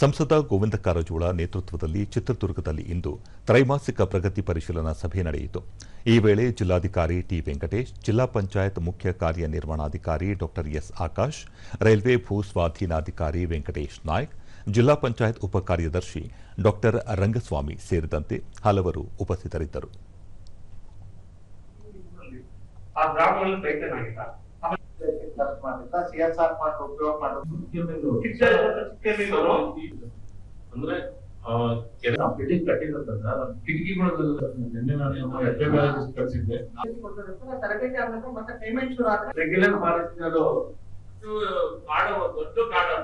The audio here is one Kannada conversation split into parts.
ಸಂಸದ ಗೋವಿಂದ ಕಾರಜೋಳ ನೇತೃತ್ವದಲ್ಲಿ ಚಿತ್ರದುರ್ಗದಲ್ಲಿ ಇಂದು ತ್ರೈಮಾಸಿಕ ಪ್ರಗತಿ ಪರಿಶೀಲನಾ ಸಭೆ ನಡೆಯಿತು. ಈ ವೇಳೆ ಜಿಲ್ಲಾಧಿಕಾರಿ ಟಿ ವೆಂಕಟೇಶ್, ಜಿಲ್ಲಾ ಪಂಚಾಯತ್ ಮುಖ್ಯ ಕಾರ್ಯನಿರ್ವಹಣಾಧಿಕಾರಿ ಡಾ ಎಸ್ ಆಕಾಶ್, ರೈಲ್ವೆ ಭೂ ಸ್ವಾಧೀನಾಧಿಕಾರಿ ವೆಂಕಟೇಶ್ ನಾಯ್ಕ್, ಜಿಲ್ಲಾ ಪಂಚಾಯತ್ ಉಪ ಕಾರ್ಯದರ್ಶಿ ಡಾ ರಂಗಸ್ವಾಮಿ ಸೇರಿದಂತೆ ಹಲವರು ಉಪಸ್ಥಿತರಿದ್ದರು. ಸಿಎಸ್ಆರ್ ಫಂಡ್ ಉಪಯೋಗ ಮಾಡೋದು ಅಂದ್ರೆ ಬಿಲ್ಡಿಂಗ್ ಕಟ್ಟಿರೋದ್ರಿಂದ ಕಿಟಕಿಗಳು ನಿನ್ನೆ ನಾನು ಕಳಿಸಿದ್ದೆ ತರಬೇತಿ ಆಗಬೇಕು ಮತ್ತೆ ಪೇಮೆಂಟ್ ಶುರು ಆದ್ರೆ ರೆಗ್ಯುಲರ್ ಫಾರೆಸ್ಟ್ನರು ದೊಡ್ಡ ಕಾಡು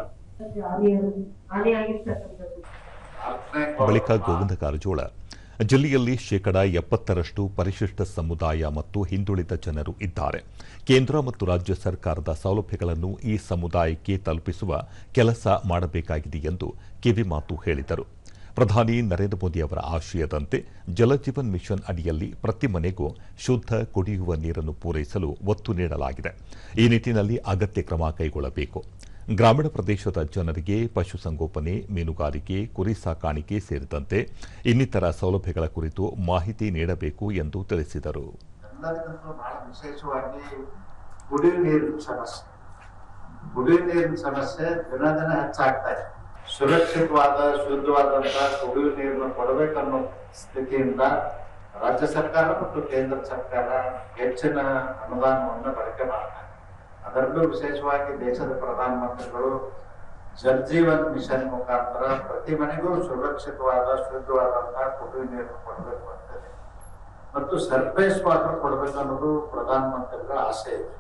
ಬಳಿಕ ಗೋವಿಂದ ಕಾರಜೋಳ ಜಿಲ್ಲೆಯಲ್ಲಿ ಶೇಕಡಾ 70ರಷ್ಟು ಪರಿಶಿಷ್ಟ ಸಮುದಾಯ ಮತ್ತು ಹಿಂದುಳಿದ ಜನರು ಇದ್ದಾರೆ. ಕೇಂದ್ರ ಮತ್ತು ರಾಜ್ಯ ಸರ್ಕಾರದ ಸೌಲಭ್ಯಗಳನ್ನು ಈ ಸಮುದಾಯಕ್ಕೆ ತಲುಪಿಸುವ ಕೆಲಸ ಮಾಡಬೇಕಾಗಿದೆ ಎಂದು ಕಿವಿಮಾತು ಹೇಳಿದರು. ಪ್ರಧಾನಿ ನರೇಂದ್ರ ಮೋದಿ ಅವರ ಆಶಯದಂತೆ ಜಲಜೀವನ್ ಮಿಷನ್ ಅಡಿಯಲ್ಲಿ ಪ್ರತಿ ಮನೆಗೂ ಶುದ್ಧ ಕುಡಿಯುವ ನೀರನ್ನು ಪೂರೈಸಲು ಒತ್ತು ನೀಡಲಾಗಿದೆ. ಈ ನಿಟ್ಟಿನಲ್ಲಿ ಅಗತ್ಯ ಕ್ರಮ ಕೈಗೊಳ್ಳಬೇಕು. ಗ್ರಾಮೀಣ ಪ್ರದೇಶದ ಜನರಿಗೆ ಪಶುಸಂಗೋಪನೆ, ಮೀನುಗಾರಿಕೆ, ಕುರಿ ಸಾಕಾಣಿಕೆ ಸೇರಿದಂತೆ ಇನ್ನಿತರ ಸೌಲಭ್ಯಗಳ ಕುರಿತು ಮಾಹಿತಿ ನೀಡಬೇಕು ಎಂದು ತಿಳಿಸಿದರು. ಎಲ್ಲರಿಗಿಂತ ಬಹಳ ವಿಶೇಷವಾಗಿ ಕುಡಿಯುವ ನೀರಿನ ಸಮಸ್ಯೆ ದಿನ ದಿನ ಹೆಚ್ಚಾಗ್ತಾ ಇದೆ. ಸುರಕ್ಷಿತವಾದ ಶುದ್ಧವಾದಂತಹ ಕುಡಿಯುವ ನೀರನ್ನು ಕೊಡಬೇಕನ್ನೋ ಸ್ಥಿತಿಯಿಂದ ರಾಜ್ಯ ಸರ್ಕಾರ ಮತ್ತು ಕೇಂದ್ರ ಸರ್ಕಾರ ಹೆಚ್ಚಿನ ಅನುದಾನವನ್ನು ಬಳಕೆ ಮಾಡ್ತಾರೆ. ಅದರಲ್ಲೂ ವಿಶೇಷವಾಗಿ ದೇಶದ ಪ್ರಧಾನಮಂತ್ರಿಗಳು ಜಲ್ ಜೀವನ್ ಮಿಷನ್ ಮುಖಾಂತರ ಪ್ರತಿ ಮನೆಗೂ ಸುರಕ್ಷಿತವಾದ ಶುದ್ಧವಾದಂತಹ ಕುಡಿಯುವ ನೀರನ್ನು ಕೊಡಬೇಕು ಅಂತೇಳಿ ಮತ್ತು ಸರ್ಫೇಸ್ ವಾಟರ್ ಕೊಡಬೇಕು ಅನ್ನೋದು ಪ್ರಧಾನಮಂತ್ರಿಗಳ ಆಸೆ ಇದೆ.